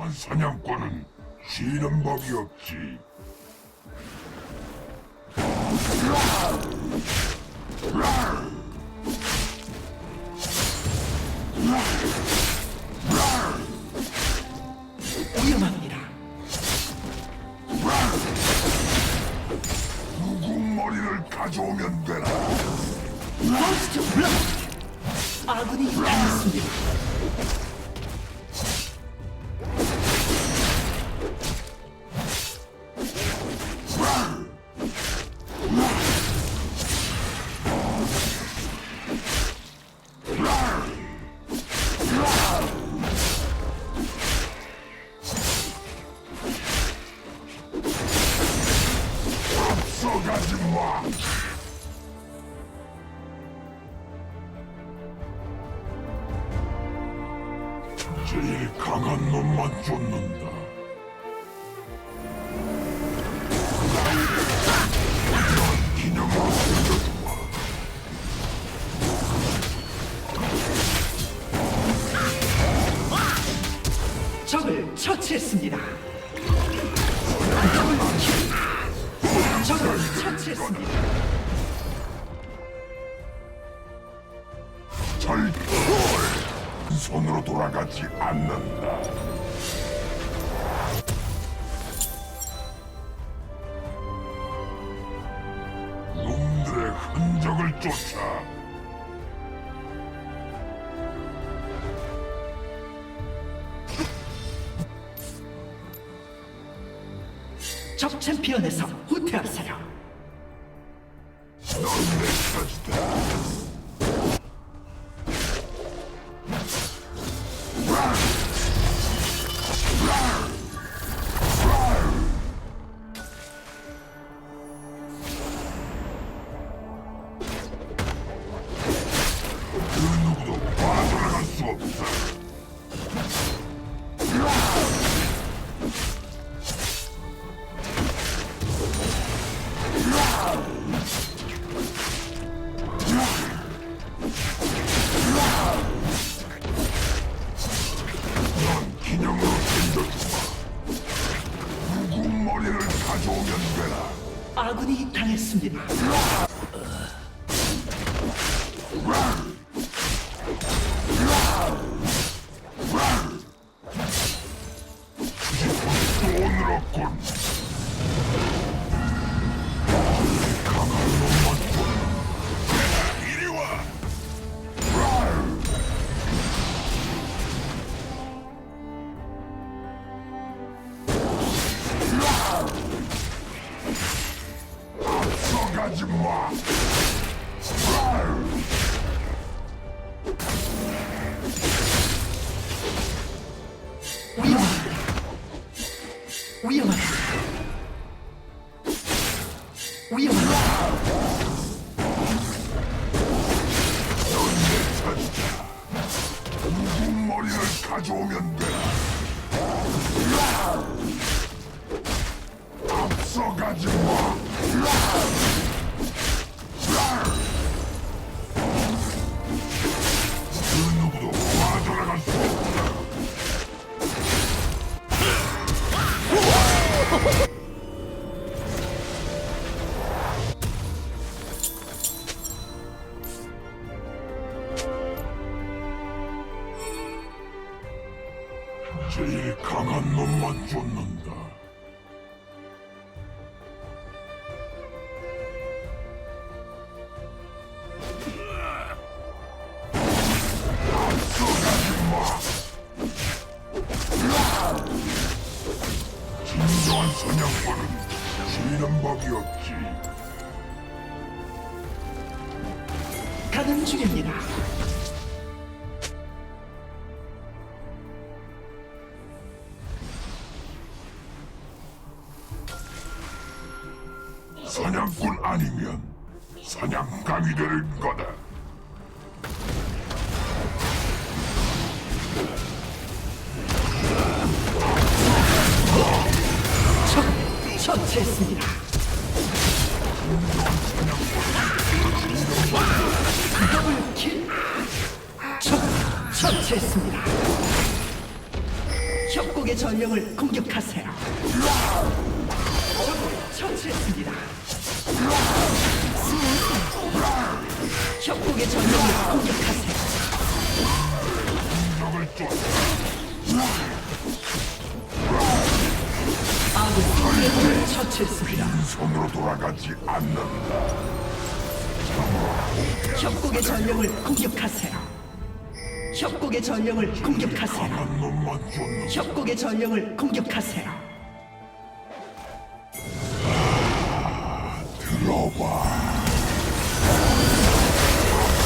진정한 사냥꾼은 쉬는 법이 없지. 위험합니다. 누구 머리를 가져오면 되나? 몬스터 블럭! 아군이 당했습니다. 앞서가지 마. 제일 강한 놈만 쫓는다. 넌 기념으로 챙겨주마. 적을 처치했습니다. 적을 처치했습니다. 절대 손으로 돌아가지 않는다. 놈들의 흔적을 쫓아. 적 챔피언에서 후퇴하세요. 넌내 처지다. 그 누구도 빠져나갈 수 없다. 넌 기념으로 챙겨주마. 누구 머리를 가져오면 되나? 아군이 당했습니다. 또 늘었군. 강한 놈만 쫓는. 이리 와. 앞서가지 마. 위험합니다. 위험합니다. 위험합니다. 넌내 처지다. 누구 머리를 가져오면 되나? 앞서가지 마. 그 누구도 빠져나갈 수 없다. 제일 강한 놈만 쫓는다. 앞서가지 마. 진정한 사냥꾼은 쉬는 법이 없지. 가는 중입니다. 사냥꾼 아니면 사냥감이 되는 거다. 적 처치했습니다. 더블킬. 적 처치했습니다. 협곡의 전령을 공격하세요. 적을 처치했습니다. 협곡의 전령을 공격하세요. 적을 쫓아 아군 동맹을 처치했습니다. 손으로 돌아가지 않는다. 협곡의 전령을 공격하세요. 협곡의 전령을 공격하세요. 한 놈만 쫓는 협곡의 전령을 공격하세요. 들어봐.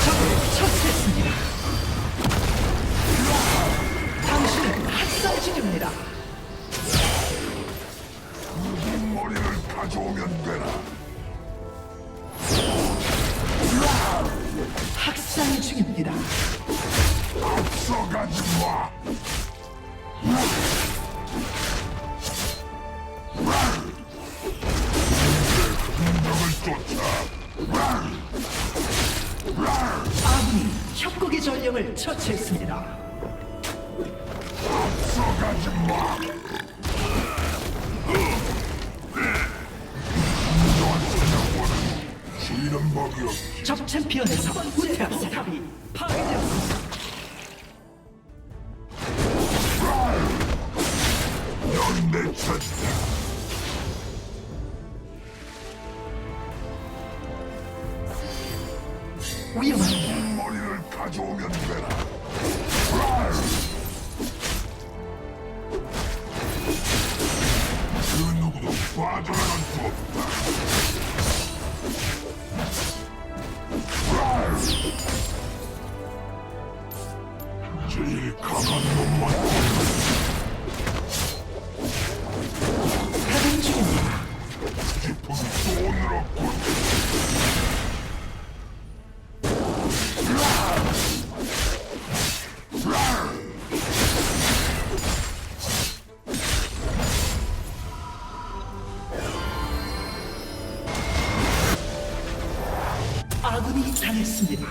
적을 처치했습니다. 당신은 학살 중입니다. 머리를 가져오면 되나? 학살 중입니다. 앞서가지 마. 흔적을 쫓아. 아군이 협곡의 전령을 처치했습니다. 앞서가지 마. 쉬는 법이 없지. 적 챔피언에서 후퇴하세요. 탑이 파괴되었습니다. 넌내 찾다. 위험합니다. 머리를 가져오면 되나? 그 누구도 빠져나갈 수 없다. 제일 강한 놈만 가는 중입니다. 기품이 또 늘었군. 아군이 당했습니다.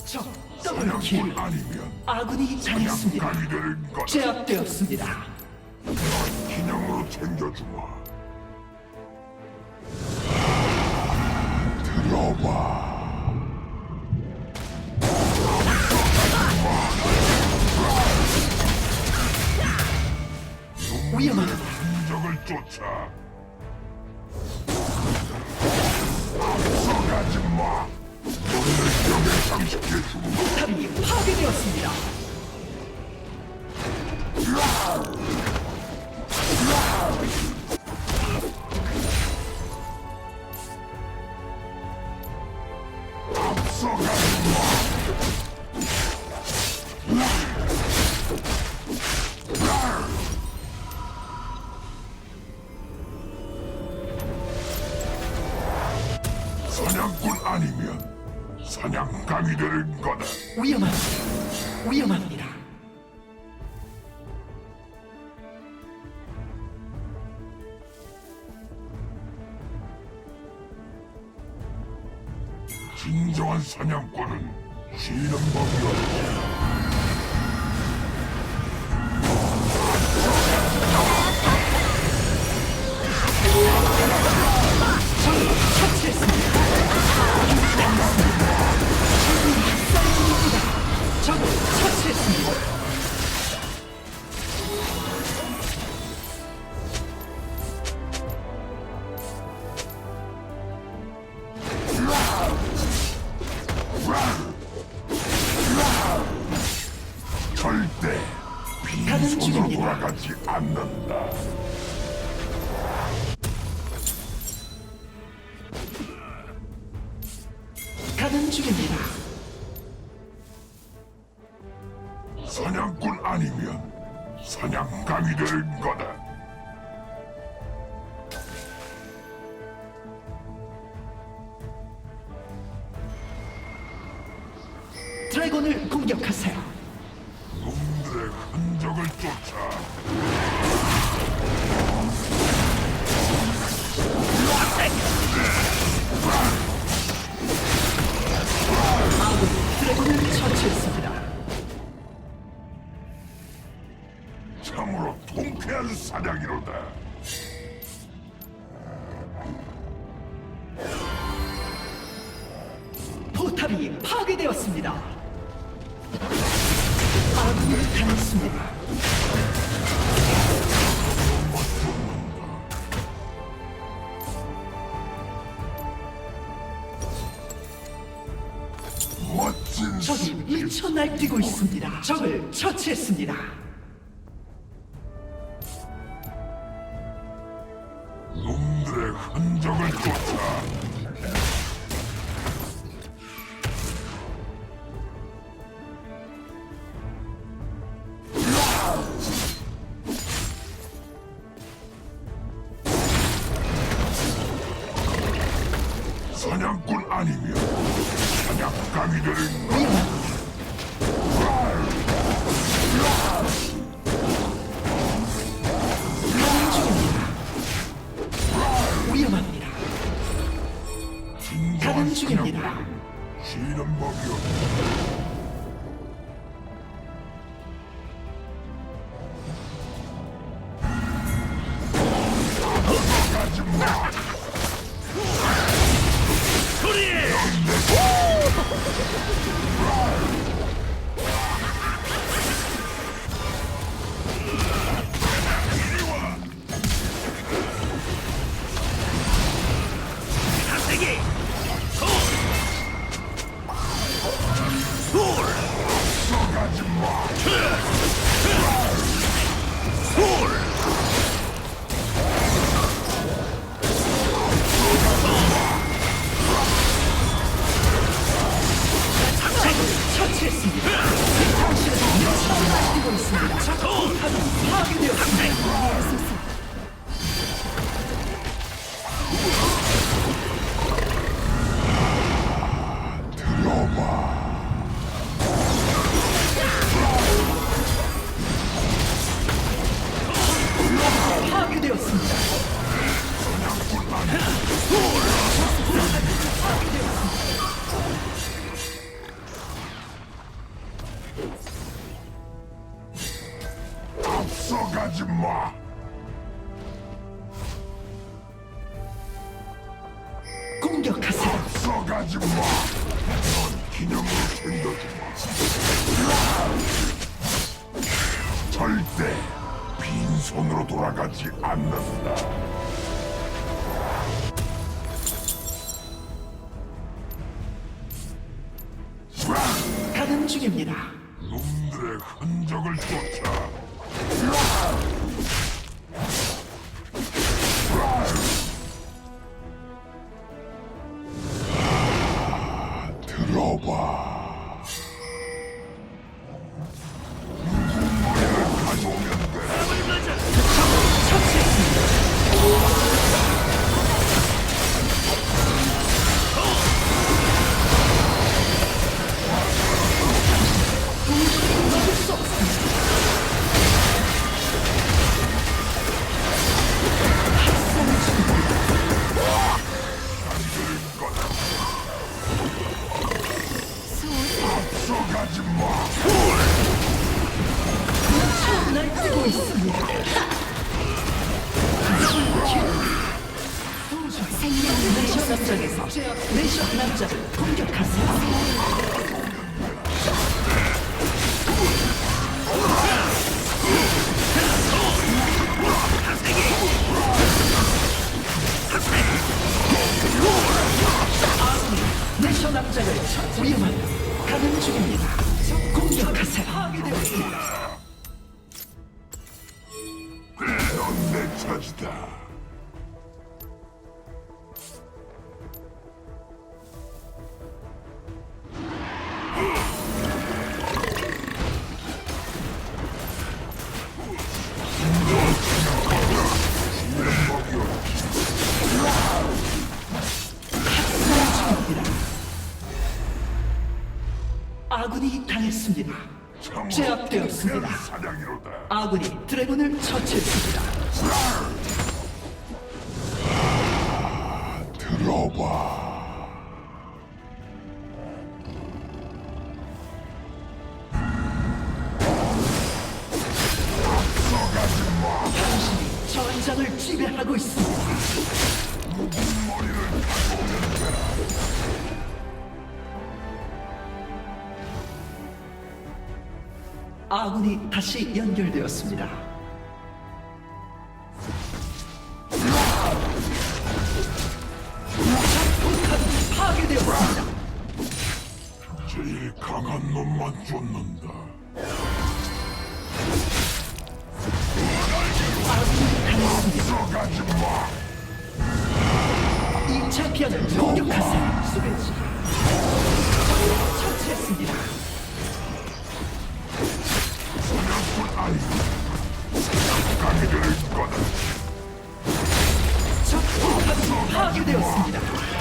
적 더블킬. 사냥꾼 아니면 아군이 당했습니다. 양강이 되는 것. 제압되었습니다. 기념으로 챙겨주마. 들어봐. 위험합니다. 흔적을 쫓아. 앞서가지 마. 너희를 병에 장식해주마. 탑이 파괴되었습니다. 앞서가지 마. 사냥꾼 아니면 사냥감이 되는 거다. 위험합니다. 위험합니다. 진정한 사냥꾼은 쉬는 법이 없지. 적을 처치했습니다. 적을 처치했습니다. 절대 가는 빈손으로 중입니다. 돌아가지 않는다. 가는 중입니다. 사냥꾼 아니면 사냥감이 되는 거다. 드래곤을 공격하세요. 놈들의 흔적을 쫓아. 아군이 드래곤을 처치했습니다. 참으로 통쾌한 사냥이로다. 포탑이 파괴되었습니다. 아군이 당했습니다. 멋진 적이 미쳐 날뛰고 있습니다. 적을 처치했습니다. 놈들의 흔적을 쫓아. 사냥꾼 아니면 사냥감이 되는 것. 위험합니다. 가는 중입니다. 쉬는 법이 없다. 가지 마. 가지 마. 처치했습니다. 당신은 미쳐 날뛰고 있습니다. 포탑이 파괴되었습니다. 들어봐. 파괴되었습니다. 앞서가지 마. 공격하세요. 앞서가지 마. 넌 기념으로 챙겨주마. 절대 빈손으로 돌아가지 않는다. 가는 중입니다. 놈들의 흔적을 쫓아. 들어봐. 누군가를 가져오면 돼. 처치했습니다. 막을 수 없습니다. 학살 중입니다. 앞서가지 마. 미쳐 날뛰고 있습니다. 내셔 남장에서 내셔 남자를 공격하세요. 내셔 남자를 위험합니다. 가는 중입니다. 공격하세요. 파괴되었습니다. 넌 내 차지다. 아군이 당했습니다. 제압되었습니다. 사냥이로다. 아군이 드래곤을 처치했습니다. 들어봐. 전장을 지배하고 있습니다. 머리를 타고 아군이 다시 연결되었습니다. 포탑이 파괴되었습니다. 제일 강한 놈만 쫓는다. 들어가지 마. 이 챔피언을 공격하세요. 수배지. 처치했습니다. 사냥꾼 아니고 강이될 거다. 적 포탑이 파괴되었습니다. 파괴되었습니다.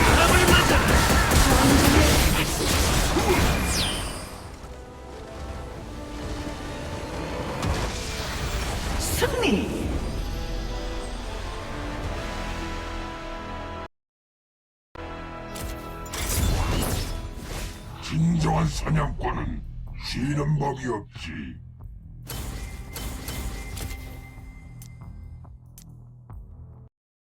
바람을 맞아. 승리. 진정한 사냥꾼은 쉬는 법이 없지.